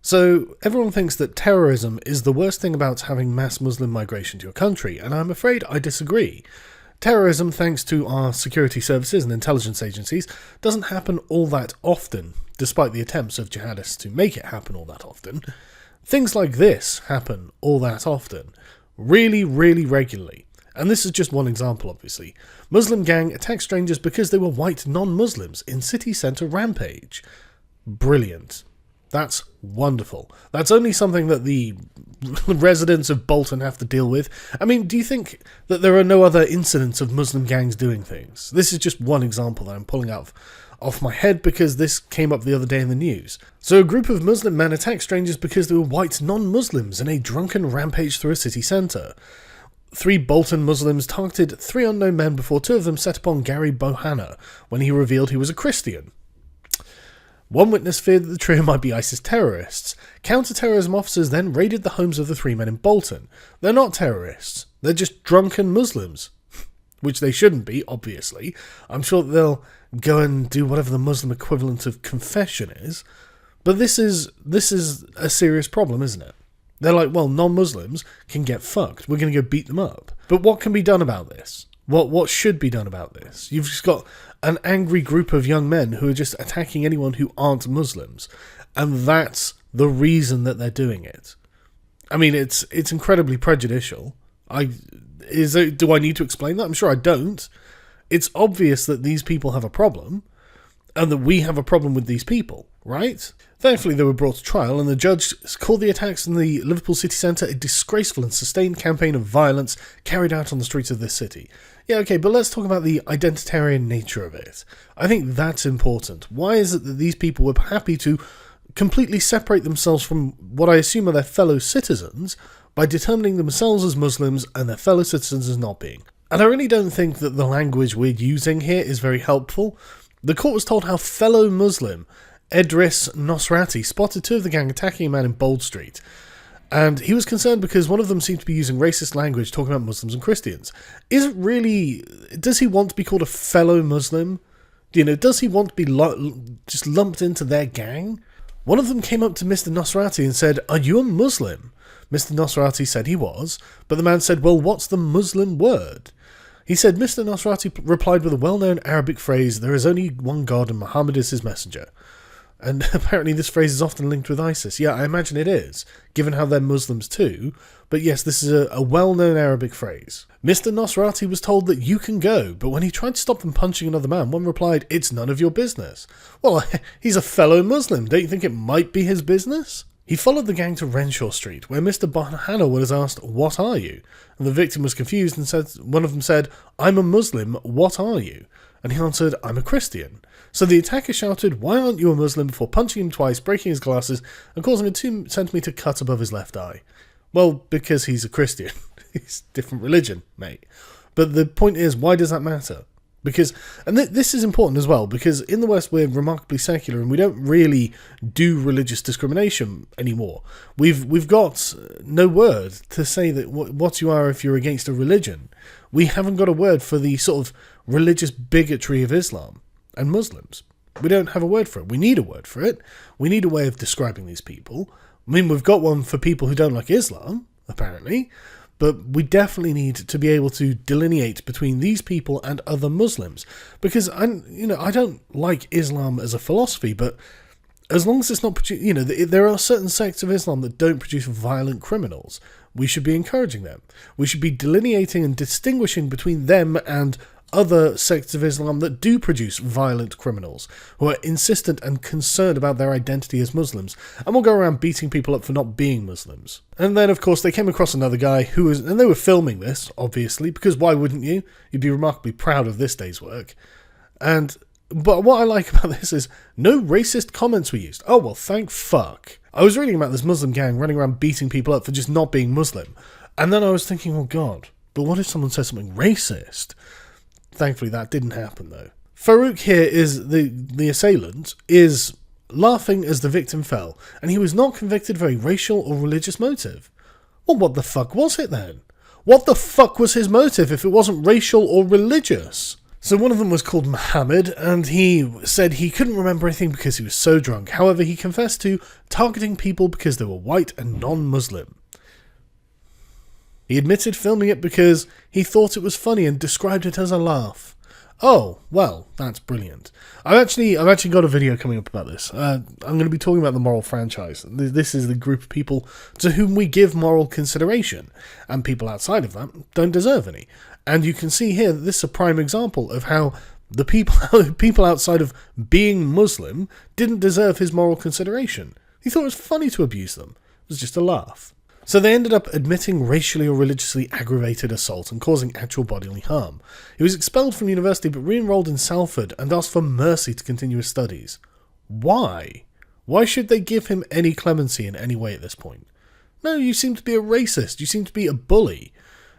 So everyone thinks that terrorism is the worst thing about having mass Muslim migration to your country, and I'm afraid I disagree. Terrorism, thanks to our security services and intelligence agencies, doesn't happen all that often, despite the attempts of jihadists to make it happen all that often. Things like this happen all that often. Really, really regularly. And this is just one example, obviously. Muslim gang attacked strangers because they were white non-Muslims in city centre rampage. Brilliant. That's wonderful. That's only something that the residents of Bolton have to deal with. I mean, do you think that there are no other incidents of Muslim gangs doing things? This is just one example that I'm pulling out off my head because this came up the other day in the news. So a group of Muslim men attacked strangers because they were white non-Muslims in a drunken rampage through a city centre. 3 Bolton Muslims targeted 3 unknown men before 2 of them set upon Gary Bohanna when he revealed he was a Christian. One witness feared that the trio might be ISIS terrorists. Counter-terrorism officers then raided the homes of the 3 men in Bolton. They're not terrorists. They're just drunken Muslims. Which they shouldn't be, obviously. I'm sure that they'll go and do whatever the Muslim equivalent of confession is. But this is a serious problem, isn't it? They're like, well, non-Muslims can get fucked. We're going to go beat them up. But what can be done about this? What should be done about this? You've just got an angry group of young men who are just attacking anyone who aren't Muslims. And that's the reason that they're doing it. I mean, it's incredibly prejudicial. Do I need to explain that? I'm sure I don't. It's obvious that these people have a problem, and that we have a problem with these people, right? Thankfully, they were brought to trial, and the judge called the attacks in the Liverpool city centre a disgraceful and sustained campaign of violence carried out on the streets of this city. Yeah, okay, but let's talk about the identitarian nature of it. I think that's important. Why is it that these people were happy to completely separate themselves from what I assume are their fellow citizens by determining themselves as Muslims and their fellow citizens as not being? And I really don't think that the language we're using here is very helpful. The court was told how fellow Muslim Edris Nosrati spotted 2 of the gang attacking a man in Bold Street. And he was concerned because one of them seemed to be using racist language talking about Muslims and Christians. Does he want to be called a fellow Muslim? Does he want to be just lumped into their gang? One of them came up to Mr. Nosrati and said, "Are you a Muslim?" Mr. Nosrati said he was, but the man said, "Well, what's the Muslim word?" He said Mr. Nosrati replied with a well-known Arabic phrase, "There is only one God and Muhammad is his messenger." And apparently this phrase is often linked with ISIS. Yeah, I imagine it is, given how they're Muslims too. But yes, this is a well-known Arabic phrase. Mr. Nosrati was told that you can go, but when he tried to stop them punching another man, one replied, "It's none of your business." Well, he's a fellow Muslim. Don't you think it might be his business? He followed the gang to Renshaw Street, where Mr. Bohanna was asked, "What are you?" And the victim was confused and one of them said, "I'm a Muslim, what are you?" And he answered, "I'm a Christian." So the attacker shouted, "Why aren't you a Muslim?" before punching him twice, breaking his glasses, and causing a 2-centimetre cut above his left eye. Well, because he's a Christian. He's a different religion, mate. But the point is, why does that matter? Because, and this is important as well, because in the West we're remarkably secular and we don't really do religious discrimination anymore. We've got no word to say that what you are if you're against a religion. We haven't got a word for the sort of religious bigotry of Islam and Muslims. We don't have a word for it. We need a word for it. We need a way of describing these people. I mean, we've got one for people who don't like Islam, apparently, but we definitely need to be able to delineate between these people and other Muslims. Because I don't like Islam as a philosophy, but as long as it's not, there are certain sects of Islam that don't produce violent criminals. We should be encouraging them. We should be delineating and distinguishing between them and other sects of Islam that do produce violent criminals, who are insistent and concerned about their identity as Muslims, and will go around beating people up for not being Muslims. And then, of course, they came across another guy and they were filming this, obviously, because why wouldn't you? You'd be remarkably proud of this day's work. But what I like about this is no racist comments were used. Oh, well, thank fuck. I was reading about this Muslim gang running around beating people up for just not being Muslim, and then I was thinking, oh god, but what if someone says something racist? Thankfully, that didn't happen, though. Farouk here is the assailant, is laughing as the victim fell, and he was not convicted of a racial or religious motive. Well, what the fuck was it then? What the fuck was his motive if it wasn't racial or religious? So one of them was called Mohammed, and he said he couldn't remember anything because he was so drunk. However, he confessed to targeting people because they were white and non-Muslim. He admitted filming it because he thought it was funny and described it as a laugh. Oh, well, that's brilliant. I've actually got a video coming up about this. I'm going to be talking about the moral franchise. This is the group of people to whom we give moral consideration, and people outside of that don't deserve any. And you can see here that this is a prime example of how the people outside of being Muslim didn't deserve his moral consideration. He thought it was funny to abuse them. It was just a laugh. So they ended up admitting racially or religiously aggravated assault and causing actual bodily harm. He was expelled from university but re-enrolled in Salford and asked for mercy to continue his studies. Why? Why should they give him any clemency in any way at this point? No, you seem to be a racist. You seem to be a bully.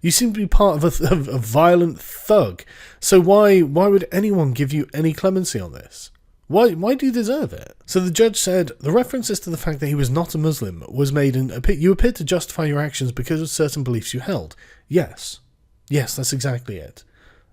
You seem to be part of a violent thug. So why would anyone give you any clemency on this? Why do you deserve it? So the judge said, the references to the fact that he was not a Muslim was made in you appeared to justify your actions because of certain beliefs you held. Yes. Yes, that's exactly it.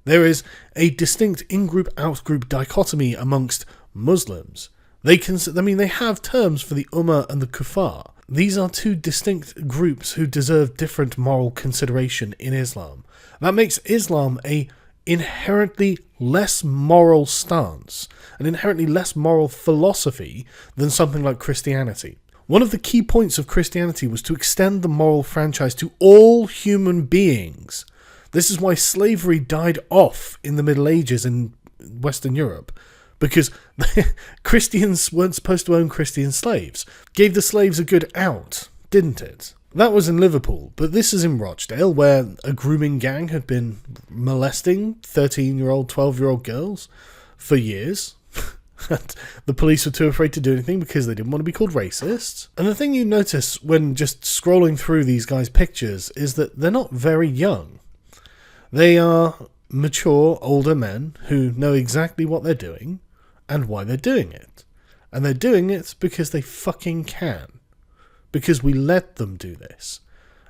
There is a distinct in-group, out-group dichotomy amongst Muslims. They have terms for the Ummah and the Kuffar. These are two distinct groups who deserve different moral consideration in Islam. That makes Islam a inherently less moral stance, an inherently less moral philosophy than something like Christianity. One of the key points of Christianity was to extend the moral franchise to all human beings. This is why slavery died off in the Middle Ages in Western Europe, because Christians weren't supposed to own Christian slaves. Gave the slaves a good out, didn't it? That was in Liverpool, but this is in Rochdale, where a grooming gang had been molesting 13-year-old, 12-year-old girls for years. And the police were too afraid to do anything because they didn't want to be called racists. And the thing you notice when just scrolling through these guys' pictures is that they're not very young. They are mature, older men who know exactly what they're doing and why they're doing it. And they're doing it because they fucking can. Because we let them do this.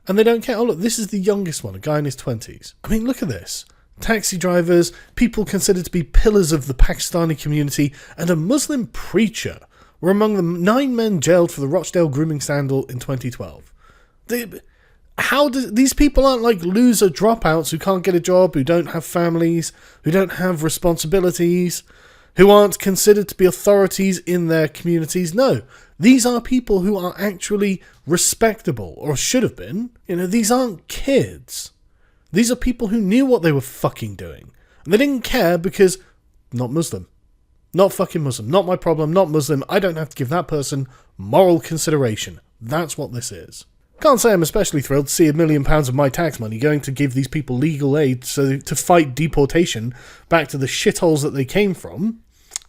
And they don't care. Oh, look, this is the youngest one, a guy in his 20s. I mean, look at this. Taxi drivers, people considered to be pillars of the Pakistani community, and a Muslim preacher were among the 9 men jailed for the Rochdale grooming scandal in 2012. These people aren't like loser dropouts who can't get a job, who don't have families, who don't have responsibilities, who aren't considered to be authorities in their communities. No, these are people who are actually respectable, or should have been. These aren't kids. These are people who knew what they were fucking doing. And they didn't care because, not Muslim. Not fucking Muslim. Not my problem, not Muslim. I don't have to give that person moral consideration. That's what this is. Can't say I'm especially thrilled to see £1 million of my tax money going to give these people legal aid to fight deportation back to the shitholes that they came from.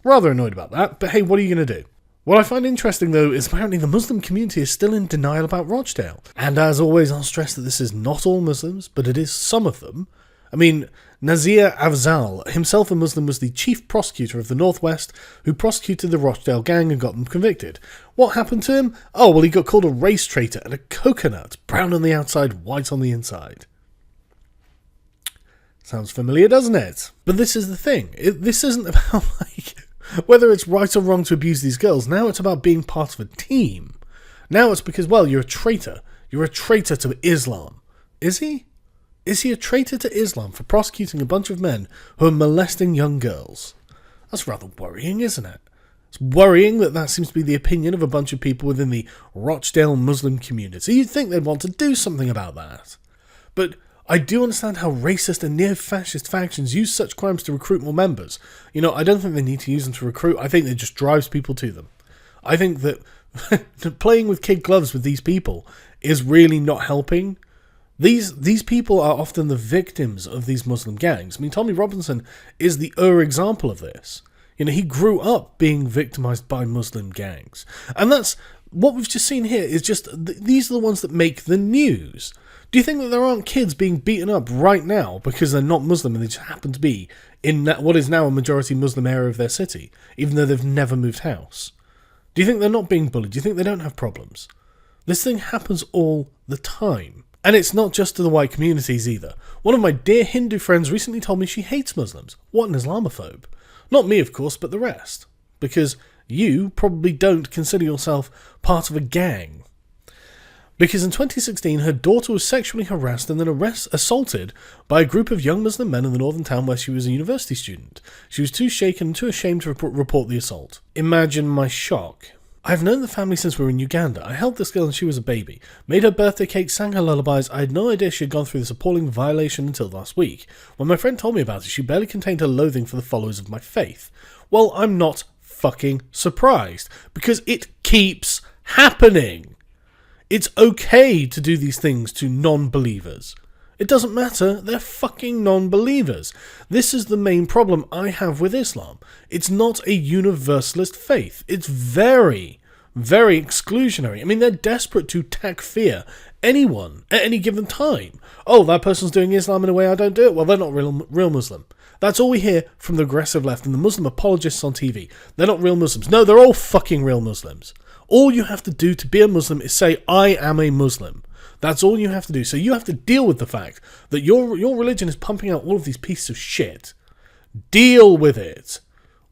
Rather annoyed about that, but hey, what are you going to do? What I find interesting, though, is apparently the Muslim community is still in denial about Rochdale. And as always, I'll stress that this is not all Muslims, but it is some of them. I mean, Nazir Afzal, himself a Muslim, was the chief prosecutor of the Northwest who prosecuted the Rochdale gang and got them convicted. What happened to him? Oh, well, he got called a race traitor and a coconut, brown on the outside, white on the inside. Sounds familiar, doesn't it? But this is the thing. This isn't about, whether it's right or wrong to abuse these girls. Now it's about being part of a team. Now it's because, well, you're a traitor. You're a traitor to Islam. Is he? Is he a traitor to Islam for prosecuting a bunch of men who are molesting young girls? That's rather worrying, isn't it? It's worrying that seems to be the opinion of a bunch of people within the Rochdale Muslim community. You'd think they'd want to do something about that. But I do understand how racist and neo-fascist factions use such crimes to recruit more members. I don't think they need to use them to recruit. I think it just drives people to them. I think that playing with kid gloves with these people is really not helping. These people are often the victims of these Muslim gangs. I mean, Tommy Robinson is the example of this. He grew up being victimized by Muslim gangs. And that's what we've just seen here is just, these are the ones that make the news. Do you think that there aren't kids being beaten up right now because they're not Muslim and they just happen to be in what is now a majority Muslim area of their city, even though they've never moved house? Do you think they're not being bullied? Do you think they don't have problems? This thing happens all the time. And it's not just to the white communities either. One of my dear Hindu friends recently told me she hates Muslims. What an Islamophobe. Not me, of course, but the rest. Because you probably don't consider yourself part of a gang. Because in 2016, her daughter was sexually harassed and then assaulted by a group of young Muslim men in the northern town where she was a university student. She was too shaken and too ashamed to report the assault. Imagine my shock. I've known the family since we were in Uganda. I held this girl when she was a baby, made her birthday cake, sang her lullabies. I had no idea she had gone through this appalling violation until last week. When my friend told me about it, she barely contained her loathing for the followers of my faith. Well, I'm not fucking surprised, because it keeps happening. It's okay to do these things to non-believers. It doesn't matter, they're fucking non-believers. This is the main problem I have with Islam. It's not a universalist faith. It's very, very exclusionary. I mean, they're desperate to takfir anyone at any given time. Oh, that person's doing Islam in a way I don't do it. Well, they're not real Muslim. That's all we hear from the aggressive left and the Muslim apologists on TV. They're not real Muslims. No, they're all fucking real Muslims. All you have to do to be a Muslim is say, I am a Muslim. That's all you have to do. So you have to deal with the fact that your religion is pumping out all of these pieces of shit. Deal with it.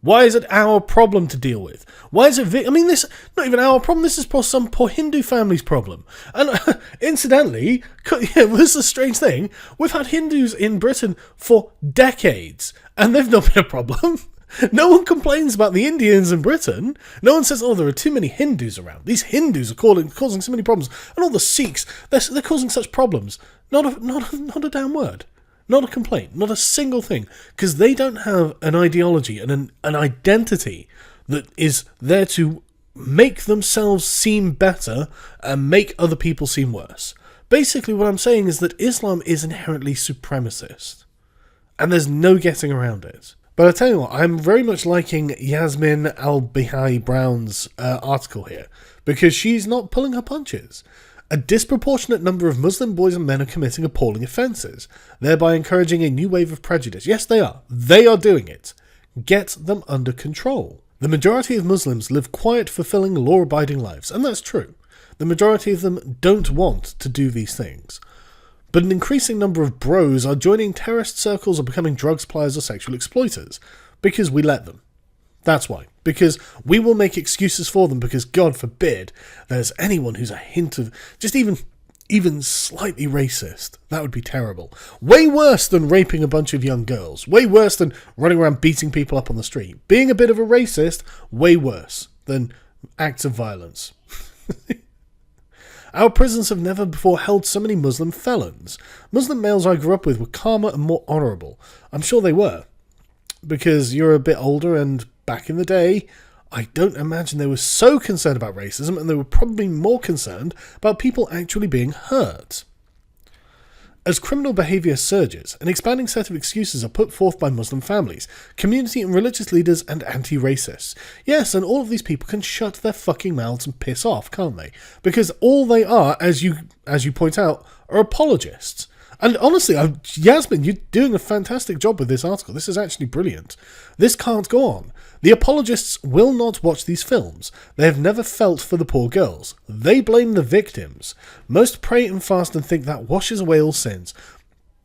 Why is it our problem to deal with? Why is it... this not even our problem. This is some poor Hindu family's problem. And incidentally, this is a strange thing. We've had Hindus in Britain for decades, and they've not been a problem. No one complains about the Indians in Britain. No one says, oh, there are too many Hindus around. These Hindus are causing so many problems. And all the Sikhs, they're causing such problems. Not a damn word. Not a complaint. Not a single thing. Because they don't have an ideology and an identity that is there to make themselves seem better and make other people seem worse. Basically, what I'm saying is that Islam is inherently supremacist. And there's no getting around it. But I tell you what, I'm very much liking Yasmin Al-Bihai Brown's article here, because she's not pulling her punches. A disproportionate number of Muslim boys and men are committing appalling offences, thereby encouraging a new wave of prejudice. Yes, they are. They are doing it. Get them under control. The majority of Muslims live quiet, fulfilling, law-abiding lives, and that's true. The majority of them don't want to do these things. But an increasing number of bros are joining terrorist circles or becoming drug suppliers or sexual exploiters. Because we let them. That's why. Because we will make excuses for them, because God forbid there's anyone who's a hint of just even slightly racist. That would be terrible. Way worse than raping a bunch of young girls. Way worse than running around beating people up on the street. Being a bit of a racist, way worse than acts of violence. Our prisons have never before held so many Muslim felons. Muslim males I grew up with were calmer and more honourable. I'm sure they were. Because you're a bit older, and back in the day, I don't imagine they were so concerned about racism, and they were probably more concerned about people actually being hurt. As criminal behaviour surges, an expanding set of excuses are put forth by Muslim families, community and religious leaders, and anti-racists. Yes, and all of these people can shut their fucking mouths and piss off, can't they? Because all they are, as you point out, are apologists. And honestly, Yasmin, you're doing a fantastic job with this article. This is actually brilliant. This can't go on. The apologists will not watch these films. They have never felt for the poor girls. They blame the victims. Most pray and fast and think that washes away all sins.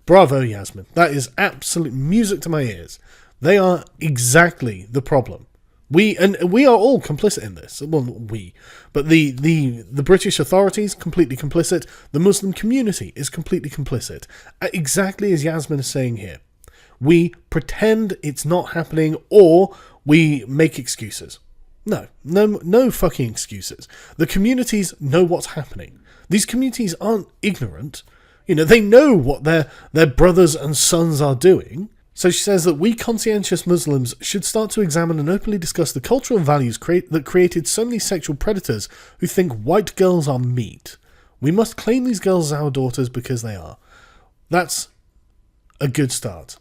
Bravo, Yasmin. That is absolute music to my ears. They are exactly the problem. We are all complicit in this. Well, not we, but the British authorities, completely complicit. The Muslim community is completely complicit. Exactly as Yasmin is saying here. We pretend it's not happening, or we make excuses. No fucking excuses. The communities know what's happening. These communities aren't ignorant. They know what their brothers and sons are doing. So she says that we conscientious Muslims should start to examine and openly discuss the cultural values that created so many sexual predators who think white girls are meat. We must claim these girls as our daughters because they are. That's a good start.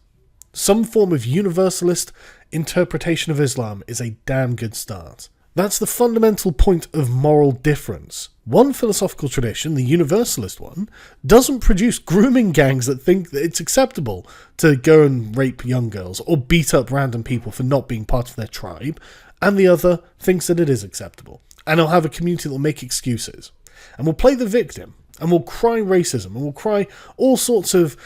Some form of universalist interpretation of Islam is a damn good start. That's the fundamental point of moral difference. One philosophical tradition, the universalist one, doesn't produce grooming gangs that think that it's acceptable to go and rape young girls or beat up random people for not being part of their tribe, and the other thinks that it is acceptable. And they'll have a community that will make excuses. And will play the victim. and will cry racism and will cry all sorts of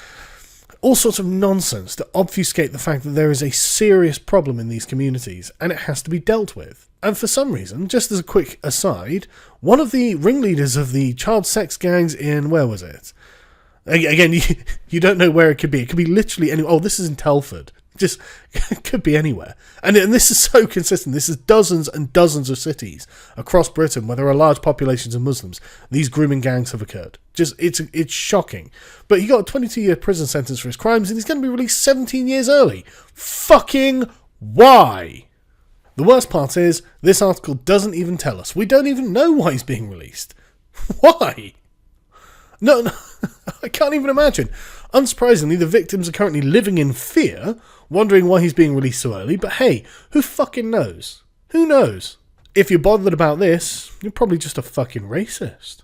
nonsense to obfuscate the fact that there is a serious problem in these communities and it has to be dealt with. And for some reason, just as a quick aside, one of the ringleaders of the child sex gangs in, where was it? Again, you don't know where it could be. It could be literally any. Oh, this is in Telford. Just it could be anywhere. And this is so consistent. This is dozens and dozens of cities across Britain where there are large populations of Muslims. These grooming gangs have occurred. Just it's shocking. But he got a 22-year prison sentence for his crimes, and he's going to be released 17 years early. Fucking why? The worst part is this article doesn't even tell us. We don't even know why he's being released. Why? No, I can't even imagine. Unsurprisingly, the victims are currently living in fear, wondering why he's being released so early, but hey, who fucking knows? Who knows? If you're bothered about this, you're probably just a fucking racist.